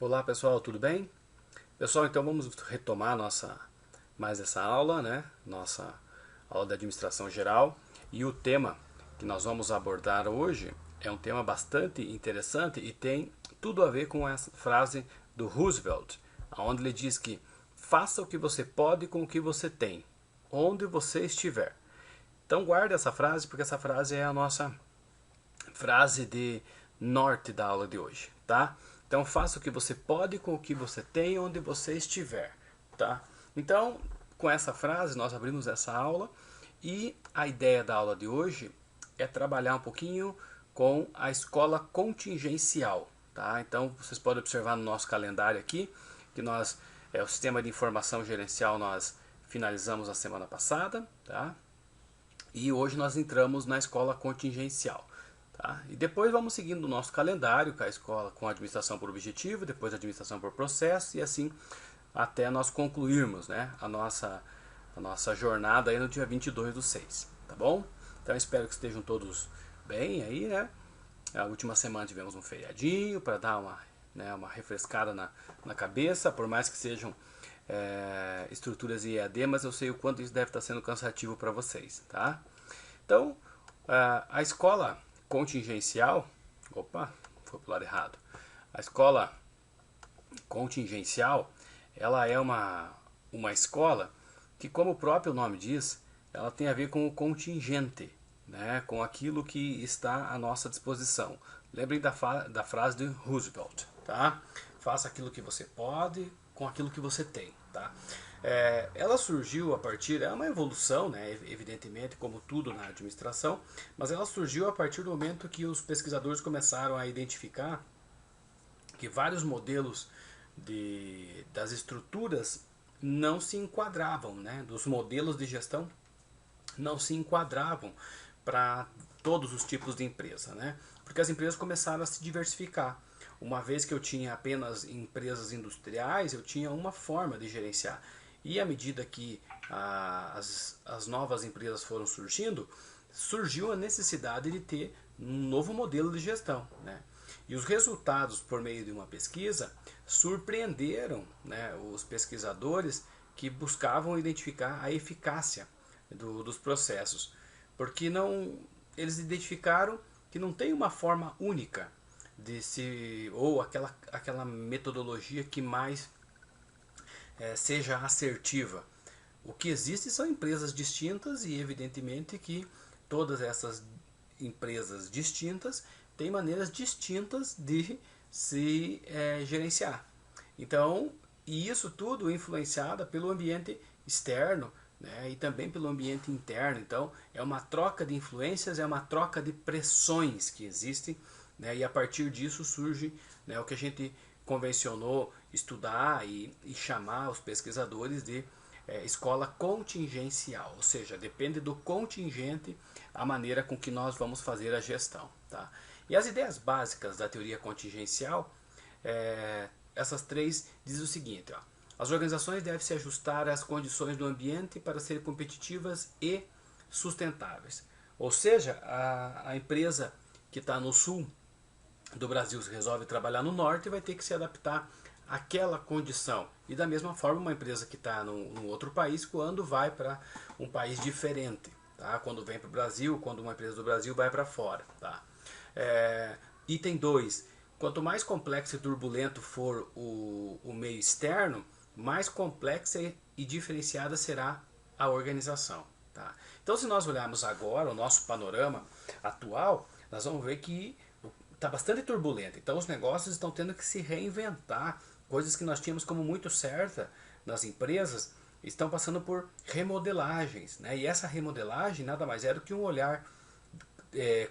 Olá pessoal, tudo bem? Pessoal, então vamos retomar mais essa aula, né? Nossa aula de administração geral. E o tema que nós vamos abordar hoje é um tema bastante interessante e tem tudo a ver com essa frase do Roosevelt, onde ele diz que faça o que você pode com o que você tem, onde você estiver. Então guarde essa frase, porque essa frase é a nossa frase de norte da aula de hoje, tá? Então faça o que você pode com o que você tem onde você estiver, tá? Então, com essa frase nós abrimos essa aula e a ideia da aula de hoje é trabalhar um pouquinho com a escola contingencial, tá? Então, vocês podem observar no nosso calendário aqui que o sistema de informação gerencial nós finalizamos na semana passada, tá? E hoje nós entramos na escola contingencial. Tá? E depois vamos seguindo o nosso calendário com a escola, com a administração por objetivo, depois a administração por processo e assim até nós concluirmos, né, a nossa jornada aí no dia 22/6, tá bom? Então espero que estejam todos bem aí, né? A última semana tivemos um feriadinho para dar uma refrescada na cabeça, por mais que sejam estruturas EAD, mas eu sei o quanto isso deve estar sendo cansativo para vocês, tá? Então, a escola contingencial, opa, foi para o lado errado. A escola contingencial, ela é uma escola que, como o próprio nome diz, ela tem a ver com o contingente, né, com aquilo que está à nossa disposição. Lembrem da frase de Roosevelt, tá? Faça aquilo que você pode com aquilo que você tem, tá? Ela surgiu a partir, é uma evolução, né, evidentemente, como tudo na administração, mas ela surgiu a partir do momento que os pesquisadores começaram a identificar que vários modelos das estruturas não se enquadravam, né, dos modelos de gestão não se enquadravam para todos os tipos de empresa, né? Porque as empresas começaram a se diversificar. Uma vez que eu tinha apenas empresas industriais, eu tinha uma forma de gerenciar. E à medida que as novas empresas foram surgindo, surgiu a necessidade de ter um novo modelo de gestão, né? E os resultados por meio de uma pesquisa surpreenderam, né, os pesquisadores que buscavam identificar a eficácia dos processos, porque não eles identificaram que não tem uma forma única de se ou aquela metodologia que mais seja assertiva. O que existe são empresas distintas e evidentemente que todas essas empresas distintas têm maneiras distintas de se gerenciar. Então, e isso tudo influenciado pelo ambiente externo, né, e também pelo ambiente interno. Então, é uma troca de influências, é uma troca de pressões que existem, né, e a partir disso surge, né, o que a gente convencionou estudar e chamar os pesquisadores de escola contingencial, ou seja, depende do contingente a maneira com que nós vamos fazer a gestão. Tá? E as ideias básicas da teoria contingencial, essas três dizem o seguinte: ó, as organizações devem se ajustar às condições do ambiente para serem competitivas e sustentáveis. Ou seja, a empresa que está no sul do Brasil resolve trabalhar no norte vai ter que se adaptar àquela condição. E da mesma forma, uma empresa que está num outro país, quando vai para um país diferente, tá? Quando vem para o Brasil, quando uma empresa do Brasil vai para fora. Tá? Item 2. Quanto mais complexo e turbulento for o meio externo, mais complexa e diferenciada será a organização. Tá? Então, se nós olharmos agora o nosso panorama atual, nós vamos ver que está bastante turbulento. Então, os negócios estão tendo que se reinventar. Coisas que nós tínhamos como muito certa nas empresas estão passando por remodelagens. Né? E essa remodelagem nada mais é do que um olhar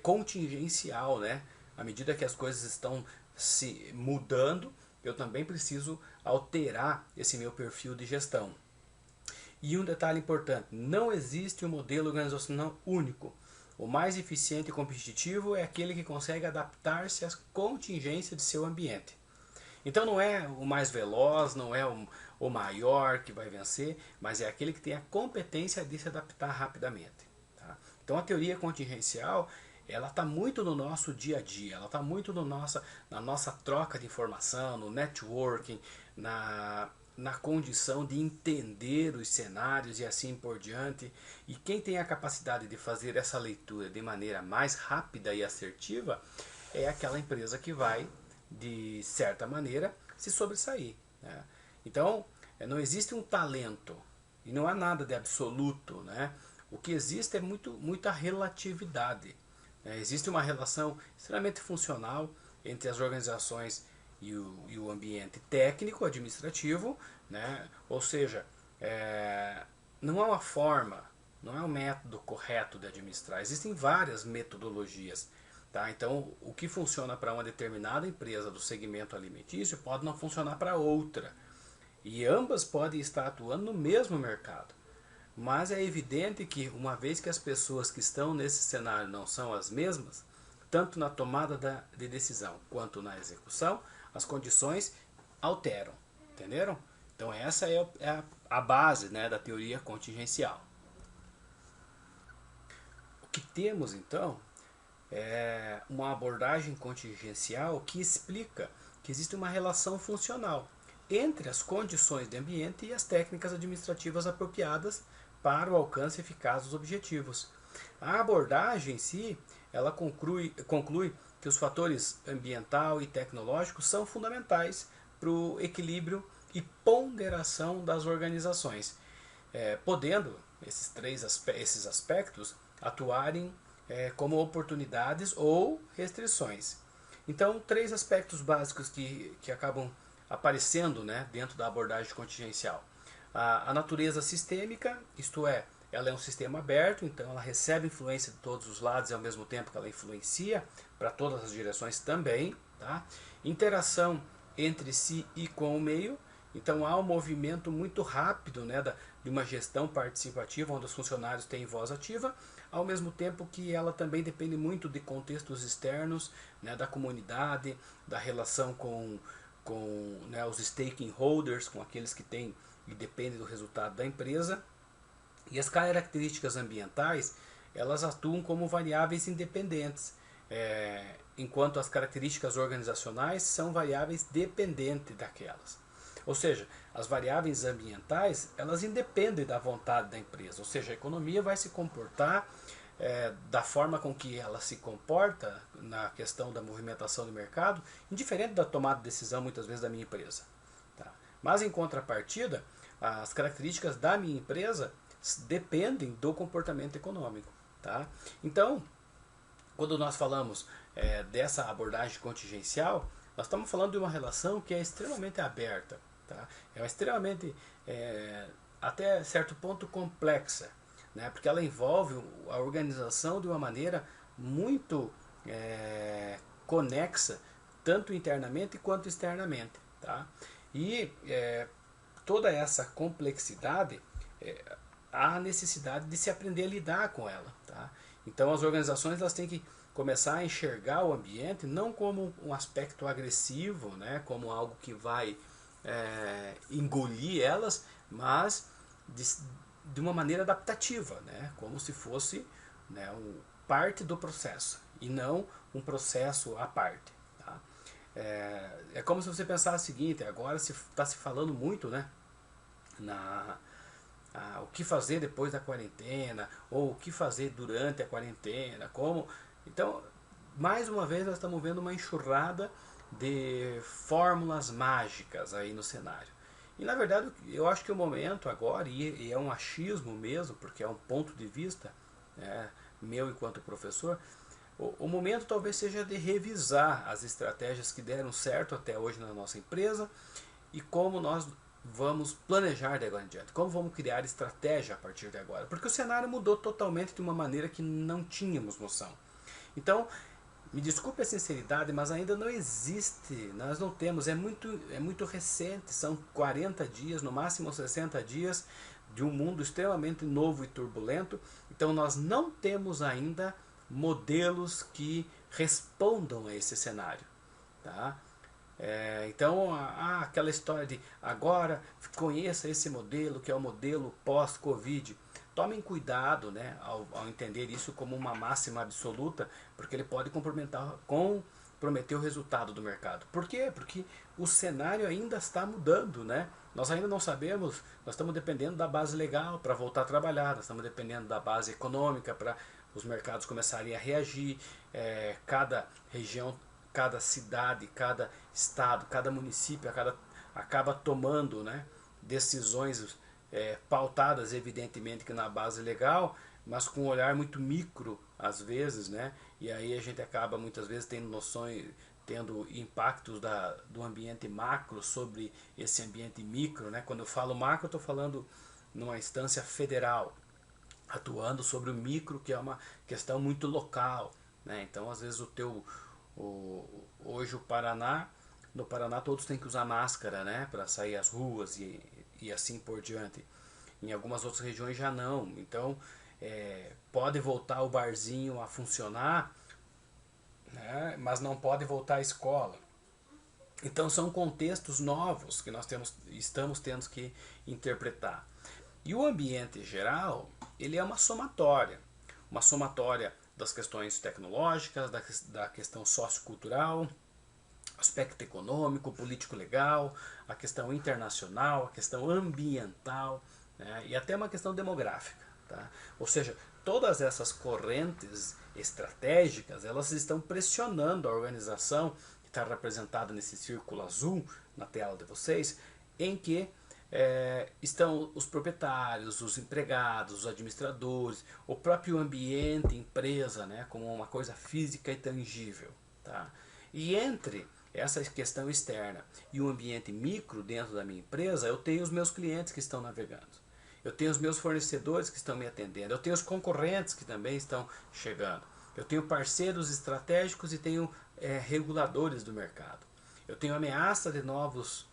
contingencial. Né? À medida que as coisas estão se mudando, eu também preciso alterar esse meu perfil de gestão. E um detalhe importante: não existe um modelo organizacional único. O mais eficiente e competitivo é aquele que consegue adaptar-se às contingências de seu ambiente. Então não é o mais veloz, não é o maior que vai vencer, mas é aquele que tem a competência de se adaptar rapidamente. Tá? Então a teoria contingencial ela está muito no nosso dia a dia, ela está muito no na nossa troca de informação, no networking, na condição de entender os cenários e assim por diante. E quem tem a capacidade de fazer essa leitura de maneira mais rápida e assertiva é aquela empresa que vai, de certa maneira, se sobressair, né? Então, não existe um talento e não há nada de absoluto, né? O que existe é muita relatividade, né? Existe uma relação extremamente funcional entre as organizações e o ambiente técnico, administrativo, né? Ou seja, não há uma forma, não é um método correto de administrar. Existem várias metodologias. Tá? Então, o que funciona para uma determinada empresa do segmento alimentício pode não funcionar para outra. E ambas podem estar atuando no mesmo mercado. Mas é evidente que, uma vez que as pessoas que estão nesse cenário não são as mesmas, tanto na tomada de decisão quanto na execução, as condições alteram. Entenderam? Então, essa é a base, né, da teoria contingencial. O que temos, então, é uma abordagem contingencial que explica que existe uma relação funcional entre as condições de ambiente e as técnicas administrativas apropriadas para o alcance eficaz dos objetivos. A abordagem em si, ela conclui que os fatores ambiental e tecnológico são fundamentais para o equilíbrio e ponderação das organizações, podendo esses aspectos atuarem como oportunidades ou restrições. Então, três aspectos básicos que acabam aparecendo, né, dentro da abordagem contingencial. A natureza sistêmica, isto é, ela é um sistema aberto, então ela recebe influência de todos os lados e ao mesmo tempo que ela influencia para todas as direções também. Tá? Interação entre si e com o meio, então há um movimento muito rápido, né, de uma gestão participativa onde os funcionários têm voz ativa, ao mesmo tempo que ela também depende muito de contextos externos, né, da comunidade, da relação com né, os stakeholders, com aqueles que têm e dependem do resultado da empresa. E as características ambientais, elas atuam como variáveis independentes, enquanto as características organizacionais são variáveis dependentes daquelas. Ou seja, as variáveis ambientais, elas independem da vontade da empresa. Ou seja, a economia vai se comportar da forma com que ela se comporta na questão da movimentação do mercado, indiferente da tomada de decisão, muitas vezes, da minha empresa. Tá? Mas, em contrapartida, as características da minha empresa dependem do comportamento econômico. Tá? Então, quando nós falamos dessa abordagem contingencial, nós estamos falando de uma relação que é extremamente aberta. Tá? É extremamente, até certo ponto, complexa, né? Porque ela envolve a organização de uma maneira muito conexa, tanto internamente quanto externamente. Tá? E toda essa complexidade, há necessidade de se aprender a lidar com ela. Tá? Então as organizações elas têm que começar a enxergar o ambiente não como um aspecto agressivo, né? Como algo que vai engolir elas, mas de uma maneira adaptativa, né? Como se fosse, né, parte do processo e não um processo à parte. Tá? É como se você pensasse o seguinte: agora está se falando muito, né, o que fazer depois da quarentena, ou o que fazer durante a quarentena, como. Então, mais uma vez nós estamos vendo uma enxurrada de fórmulas mágicas aí no cenário. E na verdade eu acho que o momento agora, e é um achismo mesmo, porque é um ponto de vista meu enquanto professor, o momento talvez seja de revisar as estratégias que deram certo até hoje na nossa empresa e como nós vamos planejar de agora em diante, como vamos criar estratégia a partir de agora, porque o cenário mudou totalmente de uma maneira que não tínhamos noção. Então, me desculpe a sinceridade, mas ainda não existe, nós não temos, é muito recente, são 40 dias, no máximo 60 dias, de um mundo extremamente novo e turbulento, então nós não temos ainda modelos que respondam a esse cenário. Tá? Então, aquela história de agora conheça esse modelo, que é o modelo pós-Covid. tomem cuidado, né, ao entender isso como uma máxima absoluta, porque ele pode comprometer o resultado do mercado. Por quê? Porque o cenário ainda está mudando, né? Nós ainda não sabemos, nós estamos dependendo da base legal para voltar a trabalhar, nós estamos dependendo da base econômica para os mercados começarem a reagir, cada região, cada cidade, cada estado, cada município acaba tomando, né, decisões pautadas evidentemente que na base legal, mas com um olhar muito micro às vezes, né? E aí a gente acaba muitas vezes tendo noções, tendo impactos do ambiente macro sobre esse ambiente micro, né? Quando eu falo macro, eu estou falando numa instância federal, atuando sobre o micro, que é uma questão muito local, né? Então, às vezes hoje no Paraná todos têm que usar máscara, né, para sair às ruas e assim por diante. Em algumas outras regiões já não. Então, pode voltar o barzinho a funcionar, né, mas não pode voltar a escola. Então são contextos novos que nós estamos tendo que interpretar. E o ambiente geral, ele é uma somatória das questões tecnológicas, da questão sociocultural, aspecto econômico, político-legal, a questão internacional, a questão ambiental, né, e até uma questão demográfica. Tá? Ou seja, todas essas correntes estratégicas, elas estão pressionando a organização, que está representada nesse círculo azul na tela de vocês, em que estão os proprietários, os empregados, os administradores, o próprio ambiente, empresa, né, como uma coisa física e tangível. Tá? E entre essa questão externa e o ambiente micro dentro da minha empresa, eu tenho os meus clientes que estão navegando. Eu tenho os meus fornecedores que estão me atendendo. Eu tenho os concorrentes que também estão chegando. Eu tenho parceiros estratégicos e tenho reguladores do mercado. Eu tenho ameaça de novos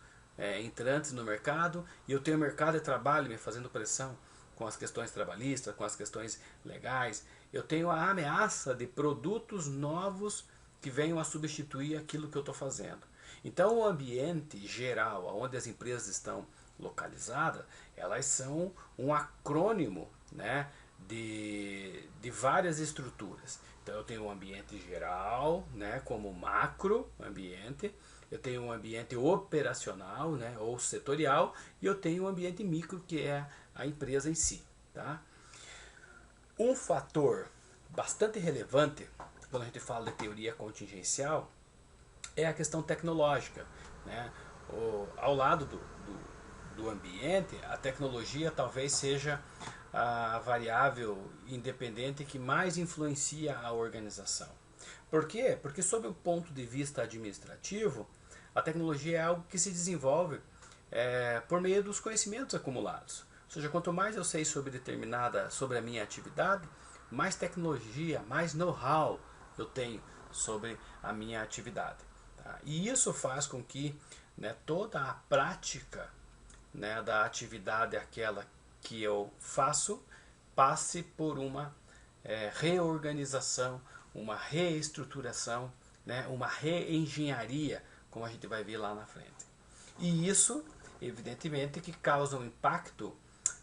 entrantes no mercado e eu tenho o mercado de trabalho me fazendo pressão com as questões trabalhistas, com as questões legais. Eu tenho a ameaça de produtos novos que venham a substituir aquilo que eu estou fazendo. Então o ambiente geral, onde as empresas estão localizadas, elas são um acrônimo, né, de várias estruturas. Então eu tenho um ambiente geral, né, como macro ambiente, eu tenho um ambiente operacional, né, ou setorial, e eu tenho um ambiente micro, que é a empresa em si. Tá? Um fator bastante relevante quando a gente fala de teoria contingencial é a questão tecnológica. Né? Ao lado do ambiente, a tecnologia talvez seja a variável independente que mais influencia a organização. Por quê? Porque sob o ponto de vista administrativo, a tecnologia é algo que se desenvolve por meio dos conhecimentos acumulados. Ou seja, quanto mais eu sei sobre a minha atividade, mais tecnologia, mais know-how eu tenho sobre a minha atividade. Tá? E isso faz com que, né, toda a prática, né, da atividade aquela que eu faço passe por uma reorganização, uma reestruturação, né, uma reengenharia, como a gente vai ver lá na frente. E isso, evidentemente, que causa um impacto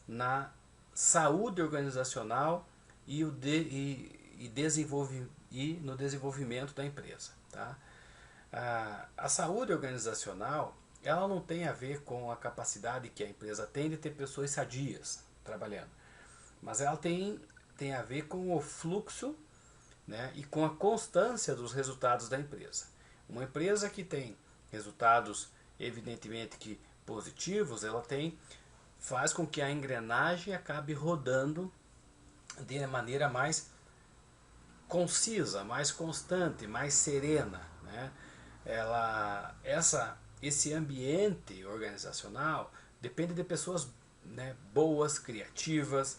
na saúde organizacional e no desenvolvimento da empresa. Tá? A saúde organizacional, ela não tem a ver com a capacidade que a empresa tem de ter pessoas sadias trabalhando, mas ela tem a ver com o fluxo, né, e com a constância dos resultados da empresa. Uma empresa que tem resultados evidentemente que positivos, ela faz com que a engrenagem acabe rodando de maneira mais concisa, mais constante, mais serena. Né? Esse ambiente organizacional depende de pessoas, né, boas, criativas,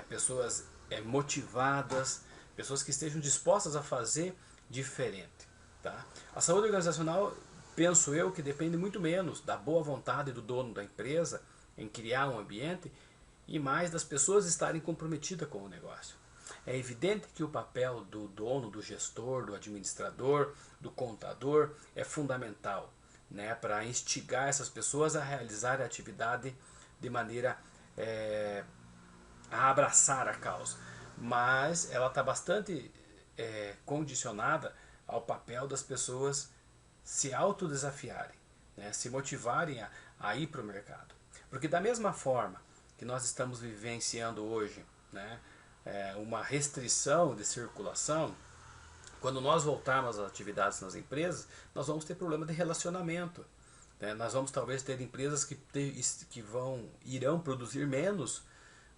pessoas motivadas, pessoas que estejam dispostas a fazer diferente. Tá? A saúde organizacional, penso eu, que depende muito menos da boa vontade do dono da empresa em criar um ambiente e mais das pessoas estarem comprometidas com o negócio. É evidente que o papel do dono, do gestor, do administrador, do contador é fundamental, né, para instigar essas pessoas a realizar a atividade de maneira a abraçar a causa, mas ela está bastante condicionada ao papel das pessoas se autodesafiarem, né? Se motivarem a ir para o mercado. Porque da mesma forma que nós estamos vivenciando hoje, né, uma restrição de circulação, quando nós voltarmos às atividades nas empresas, nós vamos ter problema de relacionamento, né? Nós vamos talvez ter empresas que irão produzir menos,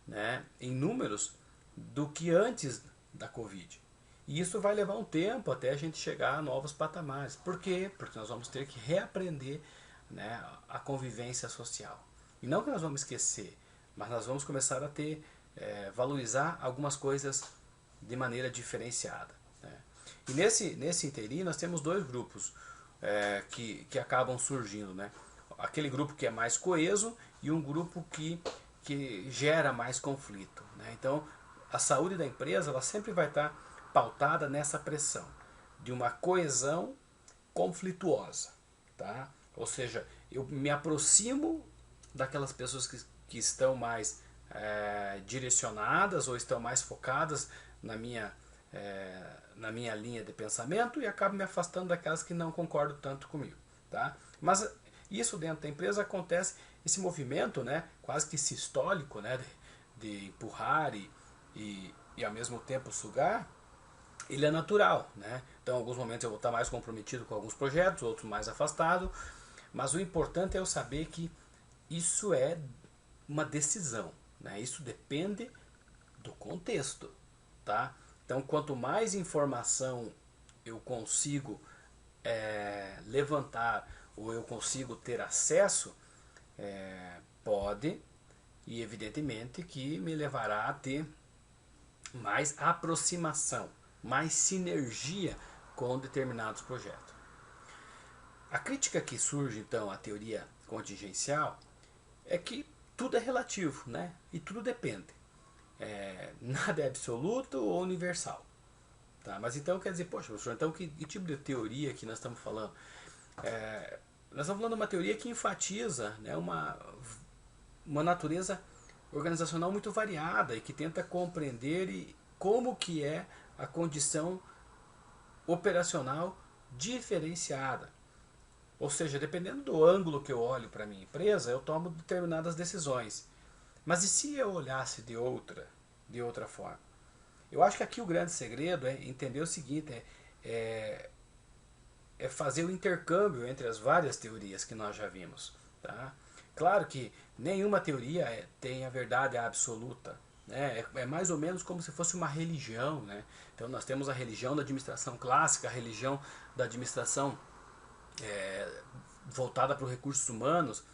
né, em números do que antes da Covid. E isso vai levar um tempo até a gente chegar a novos patamares. Por quê? Porque nós vamos ter que reaprender, né, a convivência social. E não que nós vamos esquecer, mas nós vamos começar a valorizar algumas coisas de maneira diferenciada, né? E nesse interim nós temos dois grupos que acabam surgindo, né? Aquele grupo que é mais coeso e um grupo que gera mais conflito, né? Então a saúde da empresa ela sempre vai estar pautada nessa pressão de uma coesão conflituosa, tá? Ou seja, eu me aproximo daquelas pessoas que estão mais direcionadas ou estão mais focadas na minha linha de pensamento e acabo me afastando daquelas que não concordam tanto comigo, tá? Mas isso dentro da empresa acontece, esse movimento, né, quase que sistólico, né, de empurrar e ao mesmo tempo sugar, ele é natural, né? Então, em alguns momentos eu vou estar mais comprometido com alguns projetos, outros mais afastado, mas o importante é eu saber que isso é uma decisão, né? Isso depende do contexto, tá? Então, quanto mais informação eu consigo levantar ou eu consigo ter acesso, pode e evidentemente que me levará a ter mais aproximação, mais sinergia com determinados projetos. A crítica que surge então à teoria contingencial é que tudo é relativo, né? E tudo depende. Nada é absoluto ou universal. Tá? Mas então quer dizer, poxa, professor, então que tipo de teoria que nós estamos falando? Nós estamos falando de uma teoria que enfatiza, né, uma natureza organizacional muito variada e que tenta compreender como que é a condição operacional diferenciada. Ou seja, dependendo do ângulo que eu olho para a minha empresa, eu tomo determinadas decisões. Mas e se eu olhasse de outra forma? Eu acho que aqui o grande segredo é entender o seguinte, é fazer o intercâmbio entre as várias teorias que nós já vimos. Tá? Claro que nenhuma teoria tem a verdade absoluta. Né? É mais ou menos como se fosse uma religião. Né? Então nós temos a religião da administração clássica, a religião da administração voltada para os recursos humanos,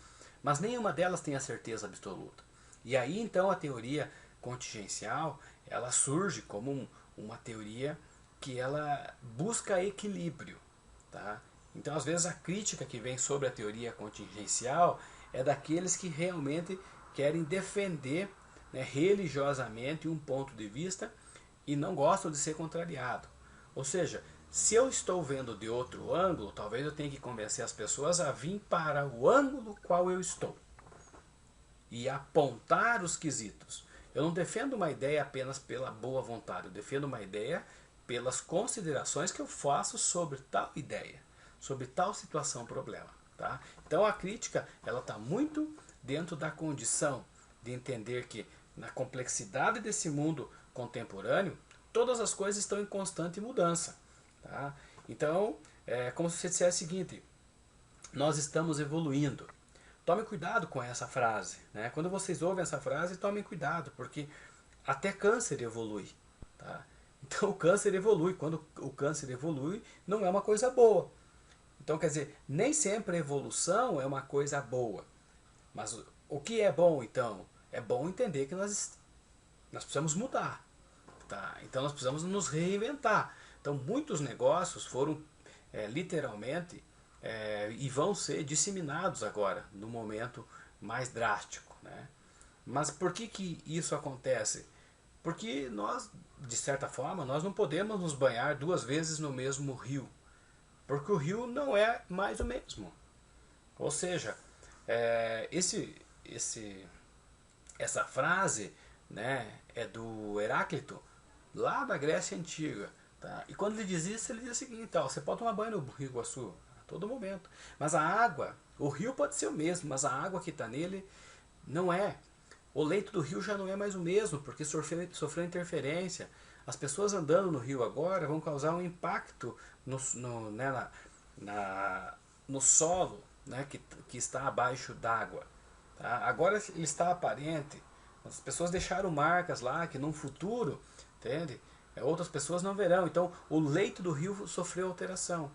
mas nenhuma delas tem a certeza absoluta. E aí então a teoria contingencial ela surge como uma teoria que ela busca equilíbrio. Tá? Então às vezes a crítica que vem sobre a teoria contingencial é daqueles que realmente querem defender, né, religiosamente um ponto de vista e não gostam de ser contrariado. Ou seja, se eu estou vendo de outro ângulo, talvez eu tenha que convencer as pessoas a vir para o ângulo qual eu estou e apontar os quesitos. Eu não defendo uma ideia apenas pela boa vontade, eu defendo uma ideia pelas considerações que eu faço sobre tal ideia, sobre tal situação, problema. Tá? Então a crítica ela está muito dentro da condição de entender que na complexidade desse mundo contemporâneo, todas as coisas estão em constante mudança. Tá? Então, é como se você dissesse o seguinte, nós estamos evoluindo. Tome cuidado com essa frase. Né? Quando vocês ouvem essa frase, tomem cuidado, porque até câncer evolui. Tá? Então o câncer evolui. Quando o câncer evolui, não é uma coisa boa. Então quer dizer, nem sempre a evolução é uma coisa boa. Mas o que é bom então? É bom entender que nós precisamos mudar. Tá? Então nós precisamos nos reinventar. Então muitos negócios foram literalmente e vão ser disseminados agora, no momento mais drástico. Né? Mas por que isso acontece? Porque nós, de certa forma, nós não podemos nos banhar duas vezes no mesmo rio. Porque o rio não é mais o mesmo. Ou seja, essa frase né, é do Heráclito, lá da Grécia Antiga. Tá? E quando ele diz isso, ele diz o seguinte: ó, você pode tomar banho no Rio Iguaçu a todo momento, mas a água, o rio pode ser o mesmo, mas a água que está nele não é. O leito do rio já não é mais o mesmo, porque sofreu interferência. As pessoas andando no rio agora vão causar um impacto né, no solo, né, que está abaixo d'água. Tá? Agora ele está aparente. As pessoas deixaram marcas lá que no futuro, entende? Outras pessoas não verão. Então o leito do rio sofreu alteração.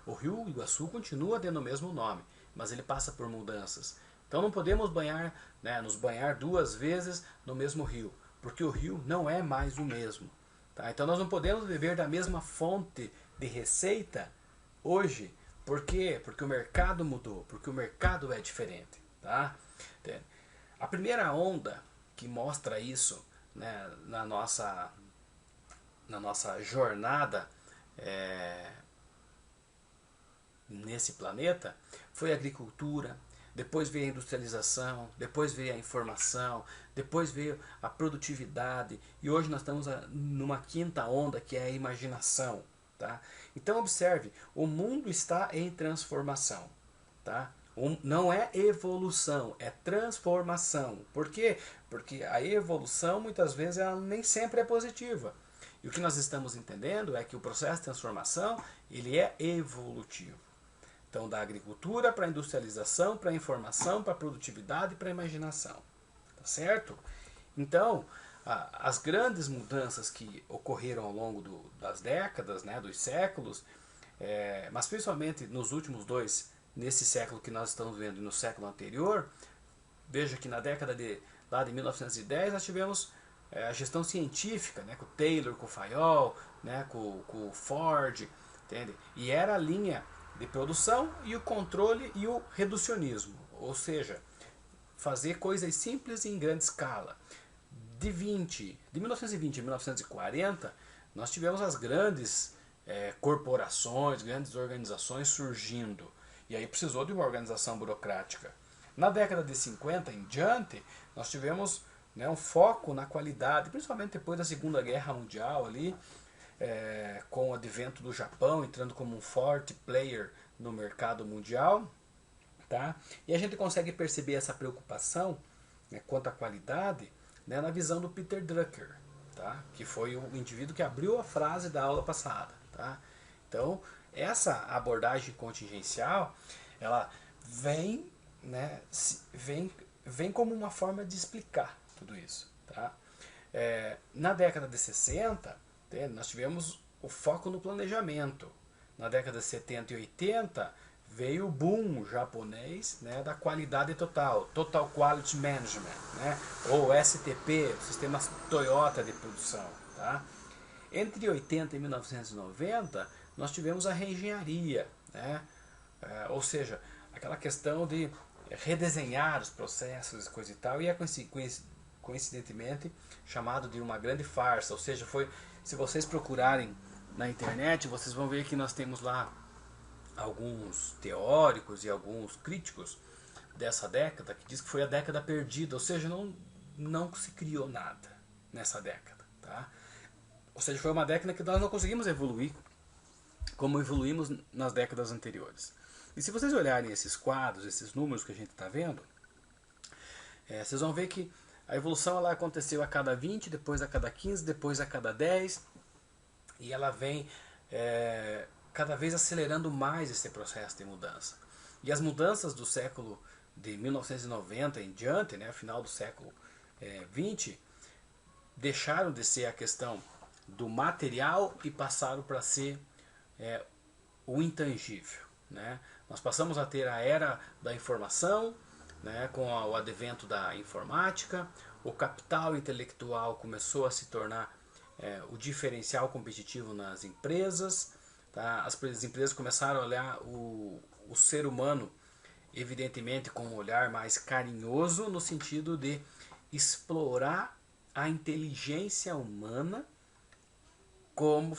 O rio Iguaçu continua tendo o mesmo nome, mas ele passa por mudanças. Então não podemos banhar, né, nos banhar duas vezes no mesmo rio, porque o rio não é mais o mesmo. Tá? Então nós não podemos beber da mesma fonte de receita hoje. Por quê? Porque o mercado mudou, porque o mercado é diferente. Tá? A primeira onda que mostra isso, né, na nossa jornada nesse planeta foi a agricultura, depois veio a industrialização, depois veio a informação, depois veio a produtividade e hoje nós estamos numa quinta onda que é a imaginação. Tá? Então observe, o mundo está em transformação. Tá? Não é evolução, é transformação. Por quê? Porque a evolução muitas vezes ela nem sempre é positiva. E o que nós estamos entendendo é que o processo de transformação ele é evolutivo. Então, da agricultura para a industrialização, para a informação, para a produtividade e para a imaginação. Tá certo? Então, as grandes mudanças que ocorreram ao longo das décadas, né, dos séculos, mas principalmente nos últimos dois, nesse século que nós estamos vendo e no século anterior, veja que na década lá de 1910 nós tivemos a gestão científica, né, com o Taylor, com o Fayol, né, com o Ford, entende? E era a linha de produção e o controle e o reducionismo, ou seja, fazer coisas simples em grande escala. De 1920 a 1940, nós tivemos as grandes corporações, grandes organizações surgindo, e aí precisou de uma organização burocrática. Na década de 50 em diante, nós tivemos, né, um foco na qualidade, principalmente depois da Segunda Guerra Mundial ali, com o advento do Japão entrando como um forte player no mercado mundial, tá? E a gente consegue perceber essa preocupação, né, quanto à qualidade, né, na visão do Peter Drucker, tá? Que foi o indivíduo que abriu a frase da aula passada. Tá? Então, essa abordagem contingencial, ela vem, né, vem como uma forma de explicar tudo isso. Tá? Na década de 60, nós tivemos o foco no planejamento. Na década de 70 e 80, veio o boom japonês, né, da qualidade total, Total Quality Management, né, ou STP, Sistema Toyota de produção. Tá? Entre 80 e 1990, nós tivemos a reengenharia, né, ou seja, aquela questão de redesenhar os processos e coisa e tal, e é coincidentemente chamado de uma grande farsa, ou seja, se vocês procurarem na internet, vocês vão ver que nós temos lá alguns teóricos e alguns críticos dessa década que diz que foi a década perdida, ou seja, não se criou nada nessa década. Tá? Ou seja, foi uma década que nós não conseguimos evoluir como evoluímos nas décadas anteriores. E se vocês olharem esses quadros, esses números que a gente está vendo, vocês vão ver que a evolução ela aconteceu a cada 20, depois a cada 15, depois a cada 10, e ela vem cada vez acelerando mais esse processo de mudança. E as mudanças do século de 1990 em diante, né, final do século 20, deixaram de ser a questão do material e passaram para ser o intangível. Né? Nós passamos a ter a era da informação, né, com o advento da informática, o capital intelectual começou a se tornar o diferencial competitivo nas empresas. Tá? As empresas começaram a olhar o ser humano, evidentemente, com um olhar mais carinhoso, no sentido de explorar a inteligência humana como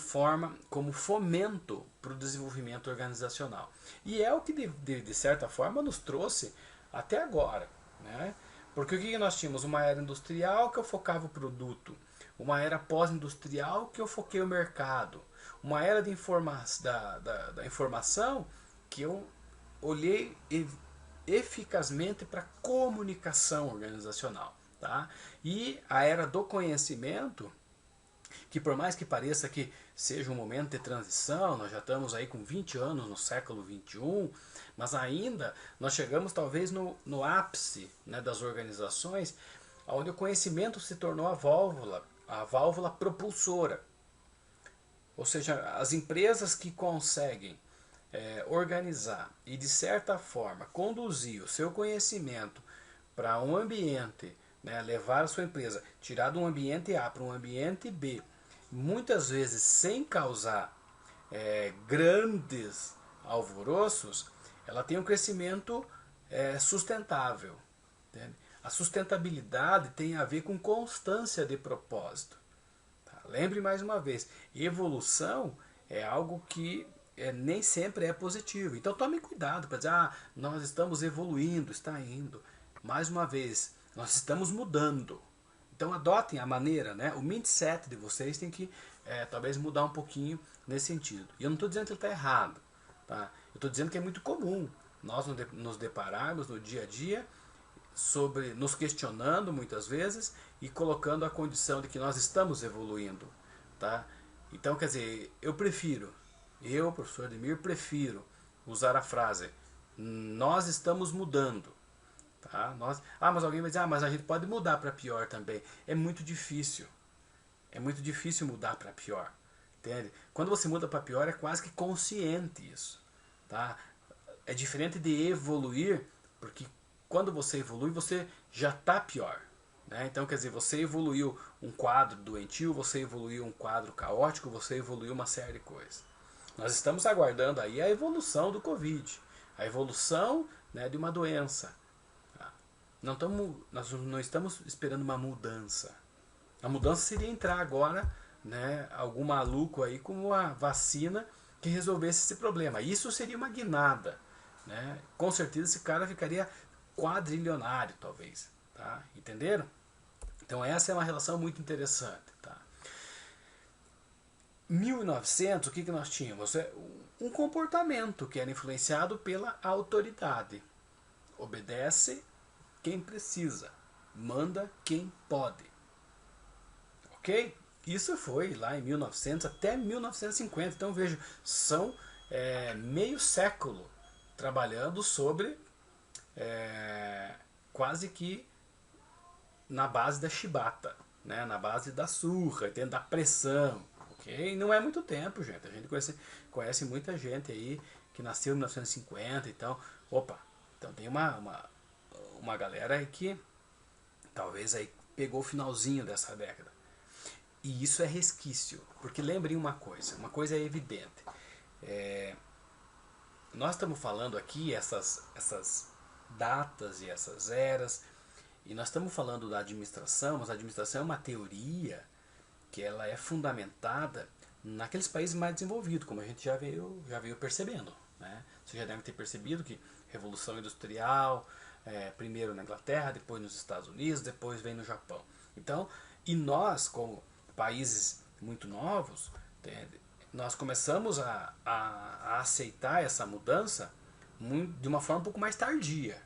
fomento para o desenvolvimento organizacional. E é o que, de certa forma, nos trouxe até agora. Né? Porque o que nós tínhamos? Uma era industrial que eu focava o produto, uma era pós-industrial que eu foquei o mercado, uma era de da informação que eu olhei eficazmente para comunicação organizacional. Tá? E a era do conhecimento, que por mais que pareça que seja um momento de transição, nós já estamos aí com 20 anos no século 21, mas ainda nós chegamos talvez no ápice, né, das organizações, onde o conhecimento se tornou a válvula propulsora. Ou seja, as empresas que conseguem organizar e de certa forma conduzir o seu conhecimento para um ambiente, né, levar a sua empresa, tirar de um ambiente A para um ambiente B, muitas vezes sem causar grandes alvoroços, ela tem um crescimento sustentável. Entende? A sustentabilidade tem a ver com constância de propósito. Tá? Lembre mais uma vez, evolução é algo que nem sempre é positivo. Então tome cuidado para dizer, nós estamos evoluindo, está indo. Mais uma vez, nós estamos mudando. Então adotem a maneira, né? O mindset de vocês tem que talvez mudar um pouquinho nesse sentido. E eu não estou dizendo que ele está errado. Tá? Eu estou dizendo que é muito comum nós nos depararmos no dia a dia nos questionando muitas vezes e colocando a condição de que nós estamos evoluindo. Tá? Então, quer dizer, eu, professor Ademir, prefiro usar a frase nós estamos mudando. Tá? Mas alguém vai dizer, mas a gente pode mudar para pior também. É muito difícil. É muito difícil mudar para pior. Entende? Quando você muda para pior, é quase que consciente isso. Tá? É diferente de evoluir, porque quando você evolui, você já está pior. Né? Então, quer dizer, você evoluiu um quadro doentio, você evoluiu um quadro caótico, você evoluiu uma série de coisas. Nós estamos aguardando aí a evolução do Covid, a evolução, né, de uma doença. Nós não estamos esperando uma mudança. A mudança seria entrar agora, né, algum maluco aí com uma vacina que resolvesse esse problema. Isso seria uma guinada. Né? Com certeza esse cara ficaria quadrilionário, talvez. Tá? Entenderam? Então essa é uma relação muito interessante. Tá? 1900, o que nós tínhamos? Um comportamento que era influenciado pela autoridade. Obedece quem precisa, manda quem pode. Ok? Isso foi lá em 1900 até 1950. Então vejo, são meio século trabalhando sobre quase que na base da chibata, né? Na base da surra, dentro da pressão. Ok? Não é muito tempo, gente. A gente conhece muita gente aí que nasceu em 1950, então, então tem uma galera aí que talvez aí pegou o finalzinho dessa década. E isso é resquício, porque lembrem uma coisa é evidente. Nós estamos falando aqui essas datas e essas eras, e nós estamos falando da administração, mas a administração é uma teoria que ela é fundamentada naqueles países mais desenvolvidos, como a gente já veio percebendo. Né? Você já deve ter percebido que Revolução Industrial, primeiro na Inglaterra, depois nos Estados Unidos, depois vem no Japão. Então, e nós, como países muito novos, nós começamos a aceitar essa mudança de uma forma um pouco mais tardia.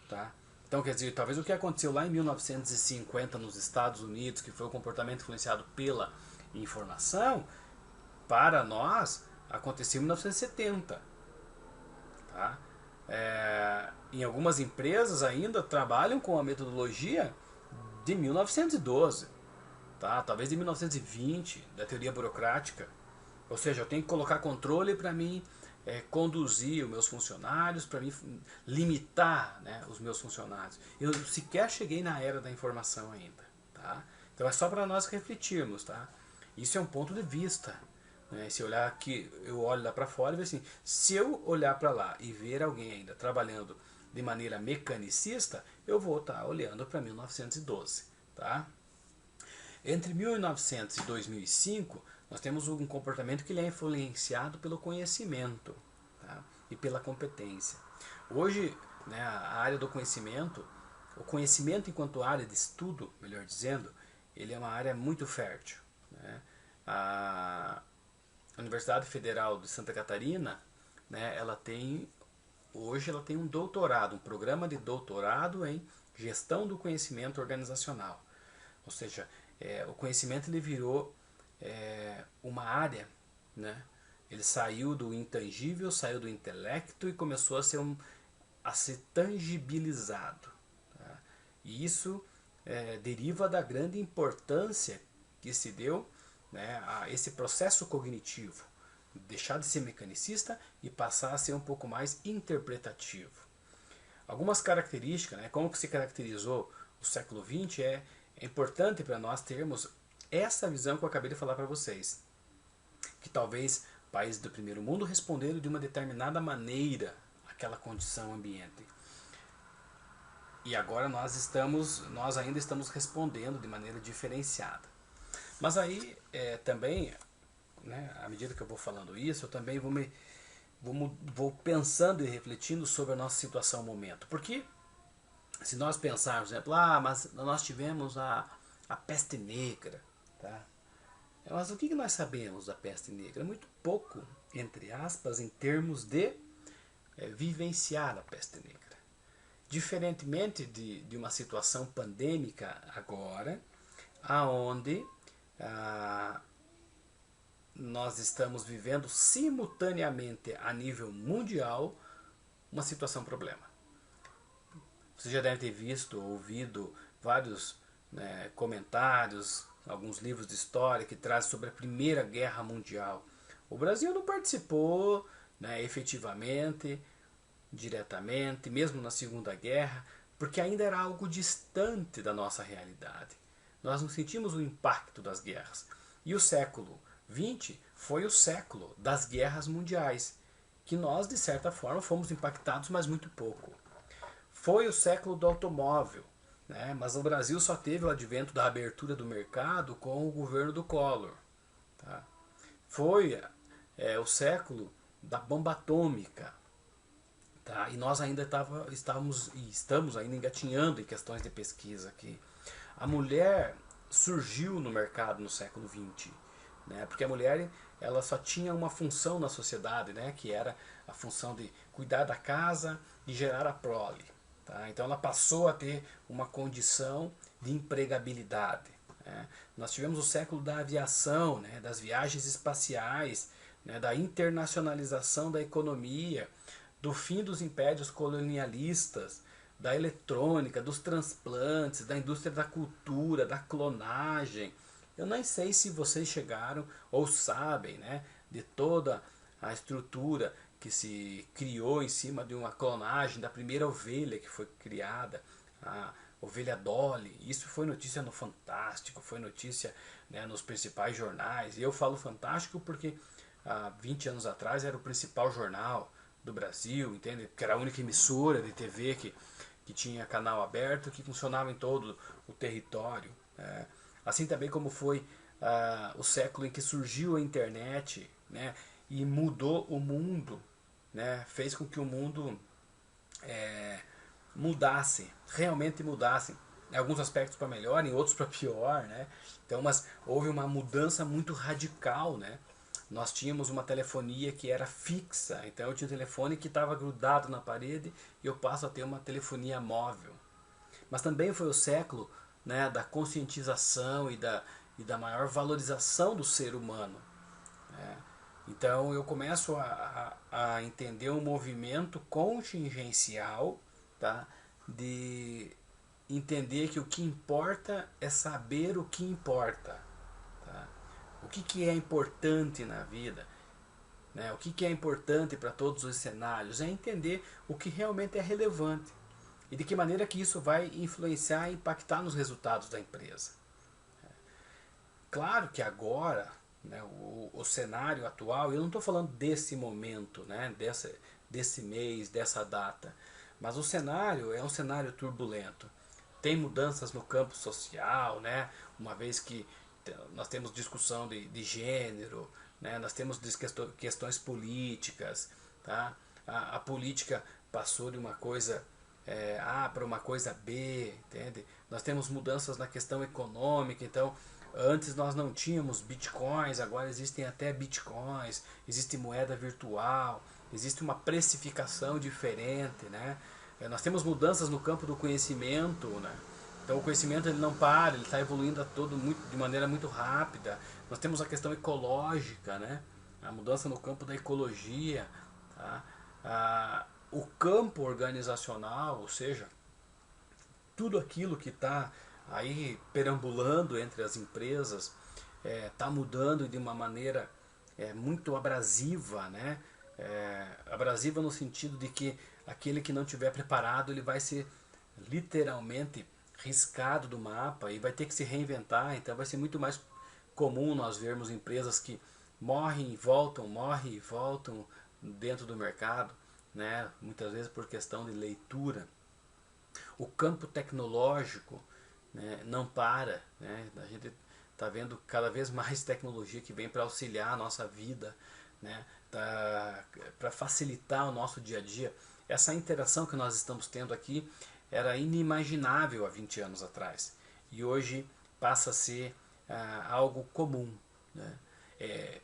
Tá? Então, quer dizer, talvez o que aconteceu lá em 1950 nos Estados Unidos, que foi o comportamento influenciado pela informação, para nós aconteceu em 1970. Tá? Em algumas empresas ainda trabalham com a metodologia de 1912, tá? Talvez de 1920, da teoria burocrática. Ou seja, eu tenho que colocar controle para mim conduzir os meus funcionários, para mim limitar, né, os meus funcionários. Eu sequer cheguei na era da informação ainda. Tá? Então é só para nós refletirmos. Tá? Isso é um ponto de vista. Né? Se olhar aqui, eu olho lá para fora e vejo assim, se eu olhar para lá e ver alguém ainda trabalhando de maneira mecanicista, eu vou estar olhando para 1912. Tá? Entre 1900 e 2005, nós temos um comportamento que ele é influenciado pelo conhecimento, tá? E pela competência. Hoje, né, a área do conhecimento o conhecimento enquanto área de estudo, melhor dizendo, ele é uma área muito fértil, né? A Universidade Federal de Santa Catarina, né, hoje ela tem um doutorado, um programa de doutorado em gestão do conhecimento organizacional. Ou seja, o conhecimento ele virou uma área, né? Ele saiu do intangível, saiu do intelecto e começou a ser tangibilizado. Tá? E isso deriva da grande importância que se deu, né, a esse processo cognitivo, deixar de ser mecanicista e passar a ser um pouco mais interpretativo. Algumas características, né, como que se caracterizou o século XX, é importante para nós termos essa visão que eu acabei de falar para vocês, que talvez países do primeiro mundo responderam de uma determinada maneira àquela condição ambiente. E agora nós ainda estamos respondendo de maneira diferenciada. Mas aí também, né, à medida que eu vou falando isso, eu também vou pensando e refletindo sobre a nossa situação no momento. Porque se nós pensarmos, por exemplo, mas nós tivemos a peste negra, tá? Mas o que nós sabemos da peste negra? Muito pouco, entre aspas, em termos de vivenciar a peste negra. Diferentemente de uma situação pandêmica agora, aonde nós estamos vivendo simultaneamente a nível mundial uma situação problema. Você já deve ter visto, ouvido vários comentários, alguns livros de história que trazem sobre a Primeira Guerra Mundial. O Brasil não participou efetivamente, diretamente, mesmo na Segunda Guerra, porque ainda era algo distante da nossa realidade. Nós não sentimos o impacto das guerras. E o século XX foi o século das guerras mundiais, que nós, de certa forma, fomos impactados, mas muito pouco. Foi o século do automóvel, né? Mas o Brasil só teve o advento da abertura do mercado com o governo do Collor. Tá? Foi o século da bomba atômica. Tá? E nós ainda estamos ainda engatinhando em questões de pesquisa aqui. A mulher surgiu no mercado no século XX, né? Porque a mulher ela só tinha uma função na sociedade, né? Que era a função de cuidar da casa e gerar a prole. Tá? Então ela passou a ter uma condição de empregabilidade. Né? Nós tivemos o século da aviação, né? Das viagens espaciais, né? Da internacionalização da economia, do fim dos impérios colonialistas, da eletrônica, dos transplantes, da indústria da cultura, da clonagem. Eu nem sei se vocês chegaram ou sabem, né, de toda a estrutura que se criou em cima de uma clonagem da primeira ovelha que foi criada, a ovelha Dolly. Isso foi notícia no Fantástico, foi notícia, né, nos principais jornais. E eu falo Fantástico porque há 20 anos atrás era o principal jornal do Brasil, entende? Que era a única emissora de TV que tinha canal aberto, que funcionava em todo o território. Né? Assim também como foi o século em que surgiu a internet, né? E mudou o mundo, né? Fez com que o mundo mudasse, realmente mudasse. Em alguns aspectos para melhor, em outros para pior, né? Então, mas houve uma mudança muito radical, né? Nós tínhamos uma telefonia que era fixa, então eu tinha um telefone que estava grudado na parede e eu passo a ter uma telefonia móvel. Mas também foi o século, né, da conscientização e da maior valorização do ser humano. Né? Então eu começo a entender um movimento contingencial, tá, de entender que o que importa é saber o que importa. Tá? O que é importante na vida, né? O que é importante para todos os cenários é entender o que realmente é relevante e de que maneira que isso vai influenciar e impactar nos resultados da empresa. Claro que agora, né, o cenário atual, eu não estou falando desse momento, né, desse mês, dessa data, mas o cenário é um cenário turbulento. Tem mudanças no campo social, né, uma vez que nós temos discussão de gênero, né? Nós temos questões políticas. Tá? A política passou de uma coisa A para uma coisa B, entende? Nós temos mudanças na questão econômica, então antes nós não tínhamos bitcoins, agora existem até bitcoins, existe moeda virtual, existe uma precificação diferente, né? Nós temos mudanças no campo do conhecimento, né? Então o conhecimento ele não para, ele está evoluindo de maneira muito rápida. Nós temos a questão ecológica, né? A mudança no campo da ecologia, tá? O campo organizacional, ou seja, tudo aquilo que está aí perambulando entre as empresas está mudando de uma maneira muito abrasiva, né? Abrasiva no sentido de que aquele que não tiver preparado ele vai ser literalmente riscado do mapa e vai ter que se reinventar. Então vai ser muito mais comum nós vermos empresas que morrem e voltam dentro do mercado, né? Muitas vezes por questão de leitura. O campo tecnológico, né, não para, né? A gente está vendo cada vez mais tecnologia que vem para auxiliar a nossa vida, né? Para facilitar o nosso dia a dia. Essa interação que nós estamos tendo aqui era inimaginável há 20 anos atrás e hoje passa a ser algo comum, né?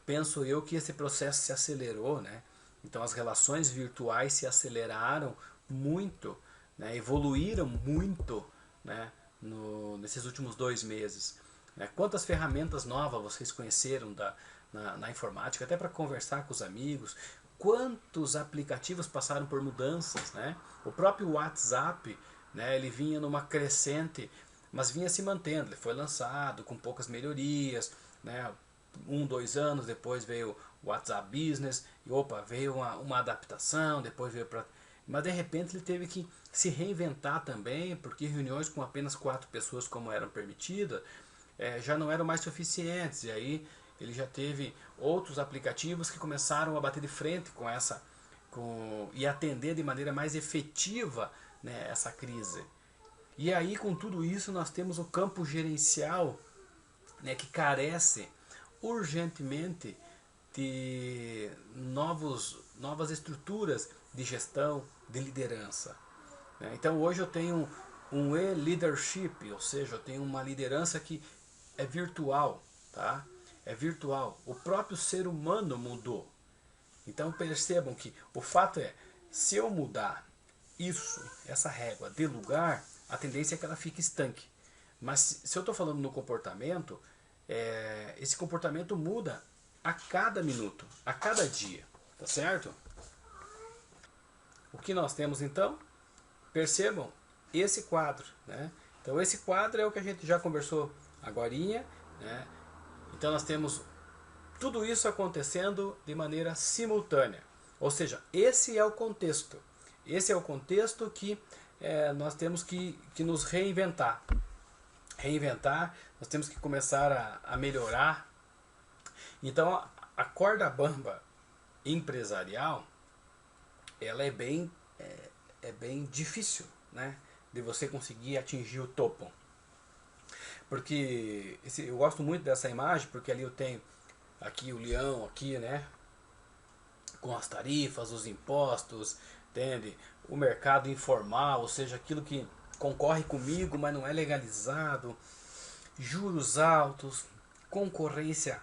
Penso eu que esse processo se acelerou, né? Então as relações virtuais se aceleraram muito, né? Evoluíram muito, né? Nesses últimos 2 meses. Né? Quantas ferramentas novas vocês conheceram na informática, até para conversar com os amigos? Quantos aplicativos passaram por mudanças, né? O próprio WhatsApp, né? Ele vinha numa crescente, mas vinha se mantendo. Ele foi lançado com poucas melhorias, né? 2 anos depois veio o WhatsApp Business e veio uma adaptação, depois veio para... Mas de repente ele teve que se reinventar também, porque reuniões com apenas 4 pessoas, como eram permitidas, já não eram mais suficientes. E aí ele já teve outros aplicativos que começaram a bater de frente e atender de maneira mais efetiva, né, essa crise. E aí com tudo isso nós temos o campo gerencial, né, que carece urgentemente de novas estruturas de gestão, de liderança. Então hoje eu tenho um e-leadership, ou seja, eu tenho uma liderança que é virtual, tá? É virtual. O próprio ser humano mudou. Então percebam que o fato é, se eu mudar essa régua de lugar, a tendência é que ela fique estanque. Mas se eu estou falando no comportamento, esse comportamento muda a cada minuto, a cada dia, tá certo? O que nós temos então? Percebam esse quadro, né? Então esse quadro é o que a gente já conversou agorinha, né? Então nós temos tudo isso acontecendo de maneira simultânea. Ou seja, esse é o contexto. Esse é o contexto que nós temos que nos reinventar. Nós temos que começar a melhorar. Então a corda bamba empresarial, ela é bem difícil, né, de você conseguir atingir o topo. Porque eu gosto muito dessa imagem, porque ali eu tenho aqui o leão, aqui, né, com as tarifas, os impostos, entende? O mercado informal, ou seja, aquilo que concorre comigo, mas não é legalizado, juros altos, concorrência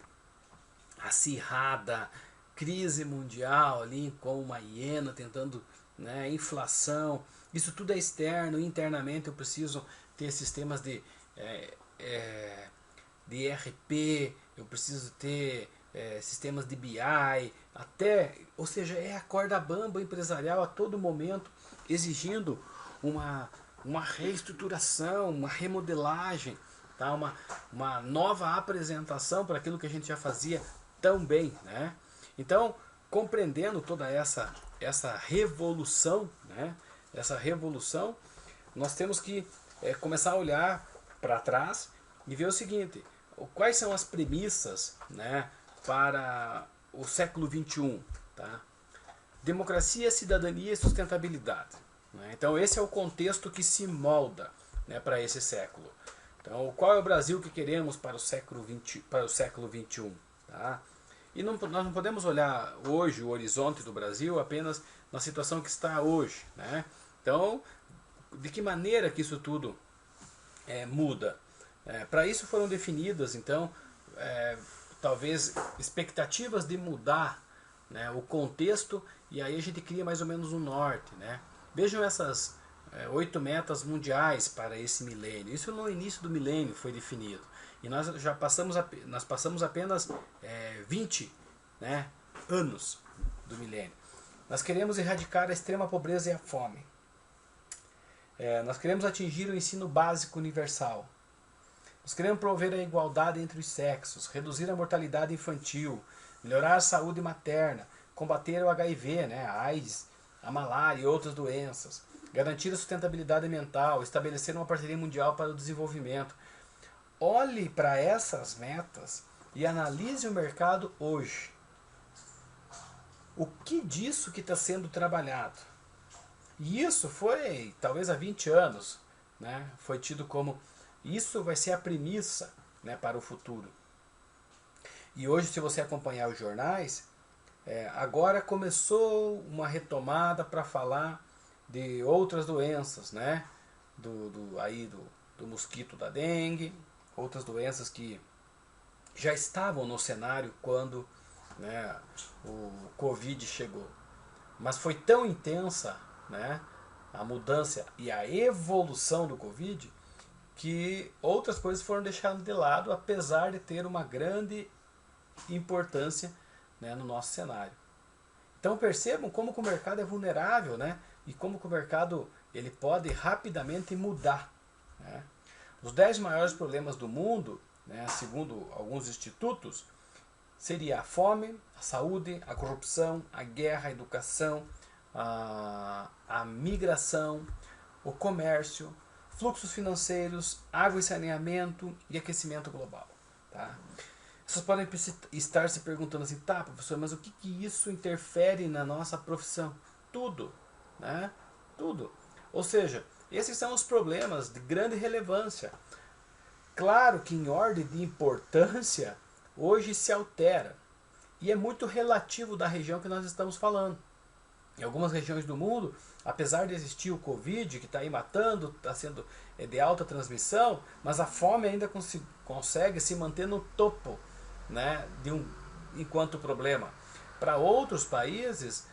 acirrada, crise mundial ali como uma hiena tentando, né, inflação. Isso tudo é externo. Internamente eu preciso ter sistemas de ERP, eu preciso ter sistemas de BI, ou seja, é a corda bamba empresarial a todo momento exigindo uma reestruturação, uma remodelagem, tá? uma nova apresentação para aquilo que a gente já fazia tão bem, né? Então, compreendendo toda essa revolução, né? Essa revolução, nós temos que começar a olhar para trás e ver o seguinte: quais são as premissas, né, para o século XXI, tá? Democracia, cidadania e sustentabilidade, né? Então esse é o contexto que se molda, né, para esse século. Então qual é o Brasil que queremos para o século XXI, tá? E nós não podemos olhar hoje o horizonte do Brasil apenas na situação que está hoje, né? Então de que maneira que isso tudo muda? Para isso foram definidas, então, talvez expectativas de mudar, né, o contexto, e aí a gente cria mais ou menos um norte, né? Vejam essas 8 metas mundiais para esse milênio. Isso no início do milênio foi definido. E nós já passamos apenas 20, né, anos do milênio. Nós queremos erradicar a extrema pobreza e a fome. Nós queremos atingir o ensino básico universal. Nós queremos promover a igualdade entre os sexos, reduzir a mortalidade infantil, melhorar a saúde materna, combater o HIV, né, a AIDS, a malária e outras doenças, garantir a sustentabilidade ambiental, estabelecer uma parceria mundial para o desenvolvimento. Olhe para essas metas e analise o mercado hoje. O que disso que está sendo trabalhado? E isso foi, talvez há 20 anos, né, foi tido como, isso vai ser a premissa, né, para o futuro. E hoje, se você acompanhar os jornais, agora começou uma retomada para falar de outras doenças, né, do mosquito da dengue, outras doenças que já estavam no cenário quando, né, o Covid chegou. Mas foi tão intensa, né, a mudança e a evolução do Covid, que outras coisas foram deixadas de lado, apesar de ter uma grande importância, né, no nosso cenário. Então percebam como que o mercado é vulnerável, né, e como que o mercado ele pode rapidamente mudar, né. Os 10 maiores problemas do mundo, né, segundo alguns institutos, seria a fome, a saúde, a corrupção, a guerra, a educação, a migração, o comércio, fluxos financeiros, água e saneamento e aquecimento global. Tá? Vocês podem estar se perguntando assim, tá, professor, mas o que isso interfere na nossa profissão? Tudo, né? Tudo. Ou seja, esses são os problemas de grande relevância. Claro que em ordem de importância, hoje se altera. E é muito relativo da região que nós estamos falando. Em algumas regiões do mundo, apesar de existir o Covid, que está aí matando, está sendo de alta transmissão, mas a fome ainda consegue se manter no topo, né, enquanto problema. Para outros países,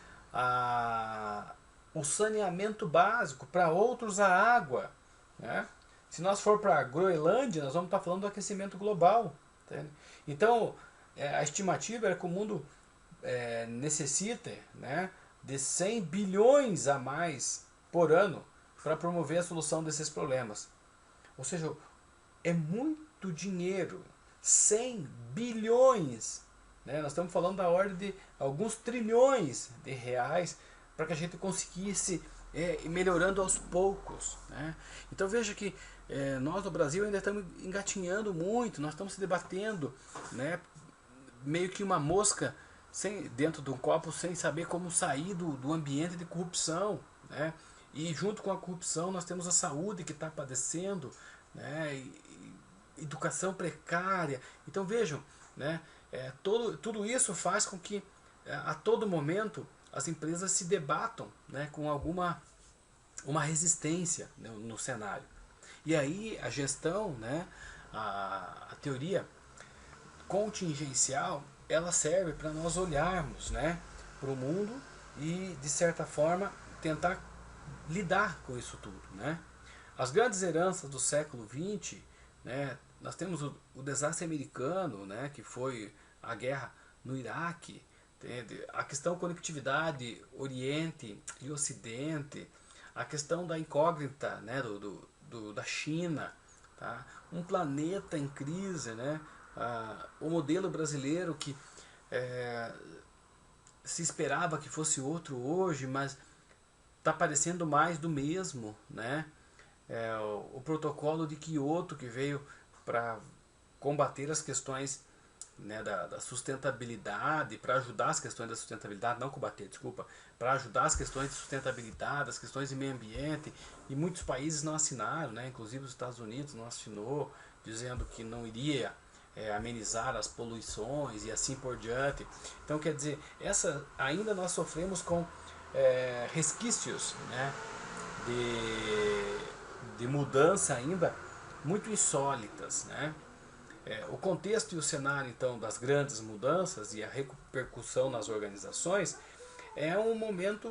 o saneamento básico, para outros a água. Né? Se nós for para a Groenlândia, nós vamos estar falando do aquecimento global. Entende? Então, a estimativa é que o mundo necessita, né, de 100 bilhões a mais por ano para promover a solução desses problemas. Ou seja, é muito dinheiro. 100 bilhões. Né? Nós estamos falando da ordem de alguns trilhões de reais para que a gente conseguisse ir melhorando aos poucos. Né? Então veja que nós no Brasil ainda estamos engatinhando muito, nós estamos se debatendo, né, meio que uma mosca dentro de um copo sem saber como sair do ambiente de corrupção. Né? E junto com a corrupção nós temos a saúde que está padecendo, né? E educação precária. Então vejam, né? Tudo isso faz com que a todo momento as empresas se debatam, né, com uma resistência, né, no cenário. E aí a gestão, né, a teoria contingencial, ela serve para nós olharmos, né, para o mundo e, de certa forma, tentar lidar com isso tudo. Né? As grandes heranças do século XX, né, nós temos o desastre americano, né, que foi a guerra no Iraque, entende? A questão conectividade Oriente e Ocidente, a questão da incógnita, né, da China, tá? Um planeta em crise, né? O modelo brasileiro que se esperava que fosse outro hoje, mas está parecendo mais do mesmo, né? O protocolo de Kyoto, que veio para combater as questões, né, da sustentabilidade, para ajudar as questões da sustentabilidade, não combater, desculpa, para ajudar as questões de sustentabilidade, as questões de meio ambiente, e muitos países não assinaram, né? Inclusive os Estados Unidos não assinou, dizendo que não iria amenizar as poluições e assim por diante. Então, quer dizer, ainda nós sofremos com resquícios, né, mudança ainda muito insólitas, né? O contexto e o cenário, então, das grandes mudanças e a repercussão nas organizações é um momento,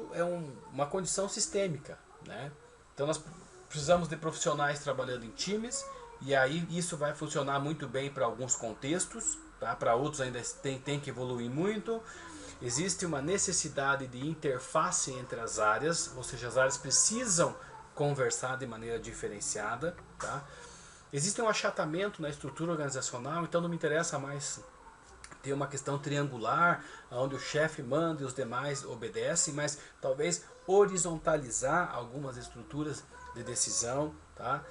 uma condição sistêmica, né? Então nós precisamos de profissionais trabalhando em times, e aí isso vai funcionar muito bem para alguns contextos, tá? Para outros ainda tem que evoluir muito. Existe uma necessidade de interface entre as áreas, ou seja, as áreas precisam conversar de maneira diferenciada, tá? Existe um achatamento na estrutura organizacional, então não me interessa mais ter uma questão triangular, onde o chefe manda e os demais obedecem, mas talvez horizontalizar algumas estruturas de decisão, tá?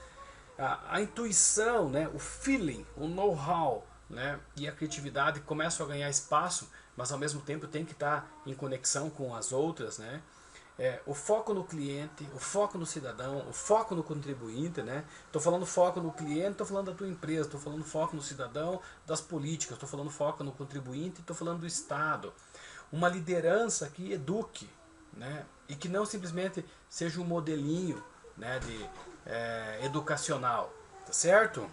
A intuição, né, o feeling, o know-how, né, e a criatividade começam a ganhar espaço, mas ao mesmo tempo tem que estar em conexão com as outras, né? O foco no cliente, o foco no cidadão, o foco no contribuinte, né? Estou falando foco no cliente, estou falando da tua empresa, estou falando foco no cidadão, das políticas, estou falando foco no contribuinte, estou falando do Estado. Uma liderança que eduque, né? E que não simplesmente seja um modelinho, né, educacional, tá certo?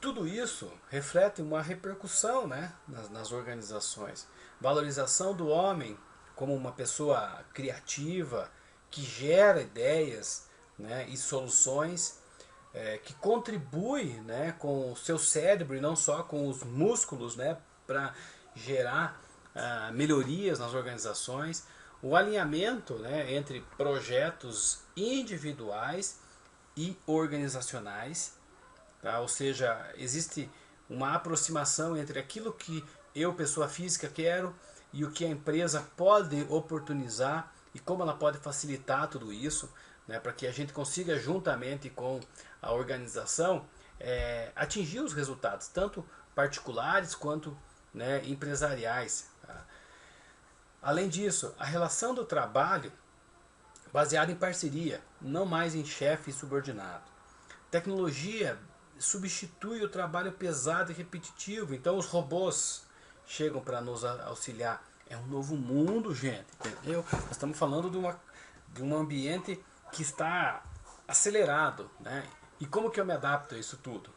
Tudo isso reflete uma repercussão, né, nas organizações. Valorização do homem como uma pessoa criativa, que gera ideias, né, e soluções, que contribui, né, com o seu cérebro e não só com os músculos, né, para gerar melhorias nas organizações. O alinhamento, né, entre projetos individuais e organizacionais, tá? Ou seja, existe uma aproximação entre aquilo que eu, pessoa física, quero e o que a empresa pode oportunizar e como ela pode facilitar tudo isso, né, para que a gente consiga, juntamente com a organização, atingir os resultados, tanto particulares quanto, né, empresariais. Tá? Além disso, a relação do trabalho baseada em parceria, não mais em chefe e subordinado. Tecnologia substitui o trabalho pesado e repetitivo, então os robôs chegam para nos auxiliar. É um novo mundo, gente, entendeu? Nós estamos falando de um ambiente que está acelerado, né? E como que eu me adapto a isso tudo?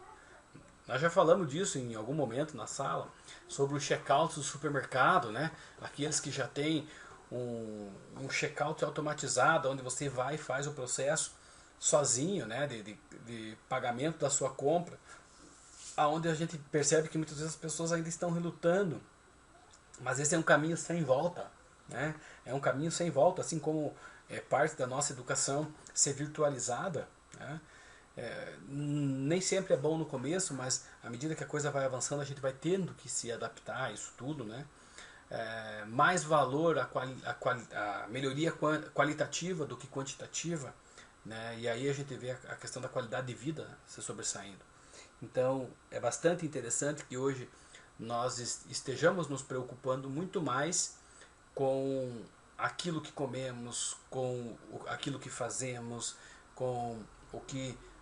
Nós já falamos disso em algum momento na sala, sobre o check-out do supermercado, né? Aqueles que já têm um check-out automatizado, onde você vai e faz o processo sozinho, né? De pagamento da sua compra, aonde a gente percebe que muitas vezes as pessoas ainda estão relutando, mas esse é um caminho sem volta, né? É um caminho sem volta, assim como é parte da nossa educação ser virtualizada, né? Nem sempre é bom no começo, mas à medida que a coisa vai avançando, a gente vai tendo que se adaptar a isso tudo, né? Mais valor a melhoria qualitativa do que quantitativa, né? E aí a gente vê a questão da qualidade de vida se sobressaindo. Então é bastante interessante que hoje nós estejamos nos preocupando muito mais com aquilo que comemos, com aquilo que fazemos, com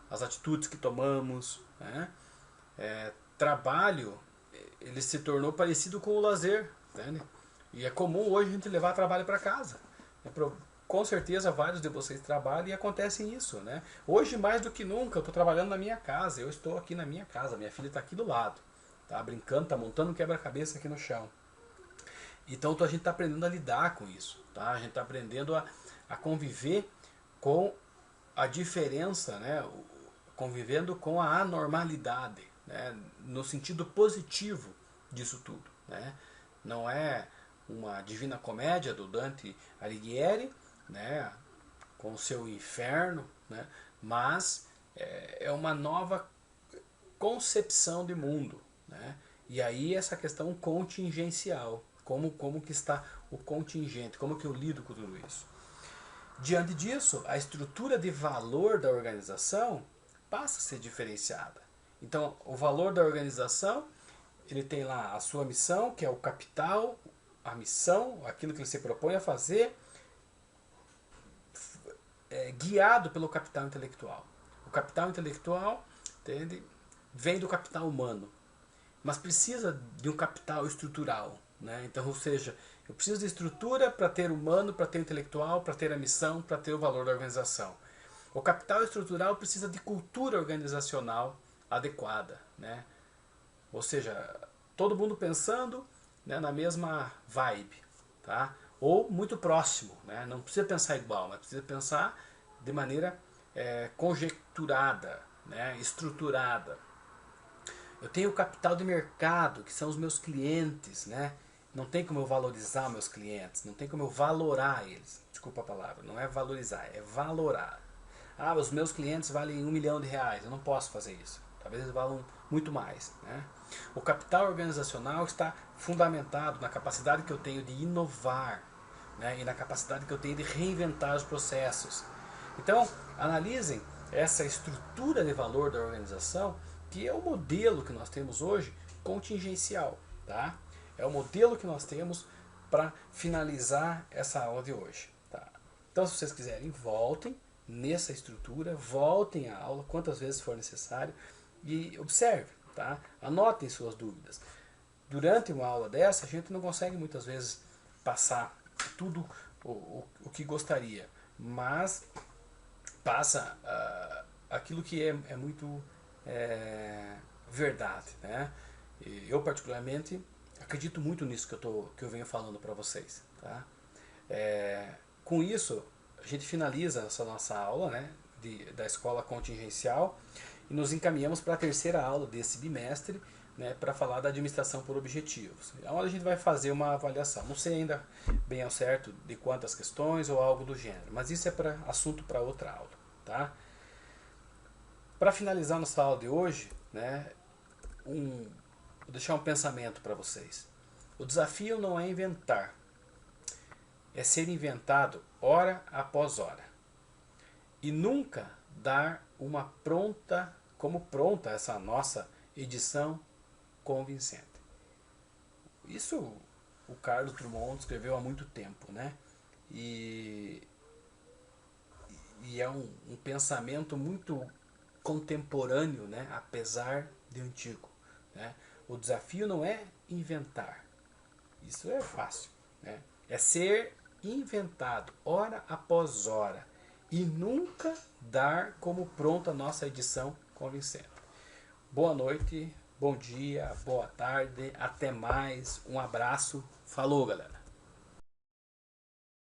as atitudes que tomamos, né? Trabalho, ele se tornou parecido com o lazer, né? E é comum hoje a gente levar trabalho para casa. Com certeza vários de vocês trabalham e acontece isso, né? Hoje mais do que nunca eu estou trabalhando na minha casa, eu estou aqui na minha casa, minha filha está aqui do lado, tá brincando, tá montando um quebra-cabeça aqui no chão. Então a gente está aprendendo a lidar com isso, tá? A gente está aprendendo a conviver com a diferença, né? Convivendo com a anormalidade, né? No sentido positivo disso tudo, né? Não é uma Divina Comédia do Dante Alighieri, né? Com o seu inferno, né? Mas é uma nova concepção de mundo, né? E aí essa questão contingencial, como que está o contingente, como que eu lido com tudo isso. Diante disso, a estrutura de valor da organização passa a ser diferenciada. Então, o valor da organização, ele tem lá a sua missão, que é o capital, a missão, aquilo que ele se propõe a fazer, guiado pelo capital intelectual. O capital intelectual, entende, vem do capital humano, mas precisa de um capital estrutural, né? Então, ou seja, eu preciso de estrutura para ter humano, para ter intelectual, para ter a missão, para ter o valor da organização. O capital estrutural precisa de cultura organizacional adequada, né? Ou seja, todo mundo pensando, né, na mesma vibe, tá? Ou muito próximo, né? Não precisa pensar igual, mas precisa pensar de maneira conjecturada, né, estruturada. Eu tenho o capital de mercado, que são os meus clientes, né? Não tem como eu valorizar meus clientes, não tem como eu valorar eles. Desculpa a palavra, não é valorizar, é valorar. Ah, os meus clientes valem R$ 1 milhão, eu não posso fazer isso. Talvez eles valam muito mais, né? O capital organizacional está fundamentado na capacidade que eu tenho de inovar, né? E na capacidade que eu tenho de reinventar os processos. Então, analisem essa estrutura de valor da organização, que é o modelo que nós temos hoje contingencial, tá? É o modelo que nós temos para finalizar essa aula de hoje, tá? Então, se vocês quiserem, voltem nessa estrutura, voltem à aula quantas vezes for necessário e observe, tá? Anotem suas dúvidas. Durante uma aula dessa, a gente não consegue muitas vezes passar tudo o que gostaria, mas passa aquilo que é muito verdade, né? Eu particularmente acredito muito nisso que eu venho falando para vocês, tá? Com isso a gente finaliza essa nossa aula, né, da escola contingencial e nos encaminhamos para a terceira aula desse bimestre, né, para falar da administração por objetivos. Onde a gente vai fazer uma avaliação. Não sei ainda bem ao certo de quantas questões ou algo do gênero, mas isso é assunto para outra aula, tá? Para finalizar nossa aula de hoje, né, vou deixar um pensamento para vocês. O desafio não é inventar, é ser inventado hora após hora. E nunca dar uma como pronta essa nossa edição convincente. Isso o Carlos Drummond escreveu há muito tempo, né? E é um pensamento muito contemporâneo, né? Apesar de antigo, né? O desafio não é inventar, isso é fácil, né? É ser inventado hora após hora e nunca dar como pronta a nossa edição convincente. Boa noite, bom dia, boa tarde, até mais, um abraço, falou galera!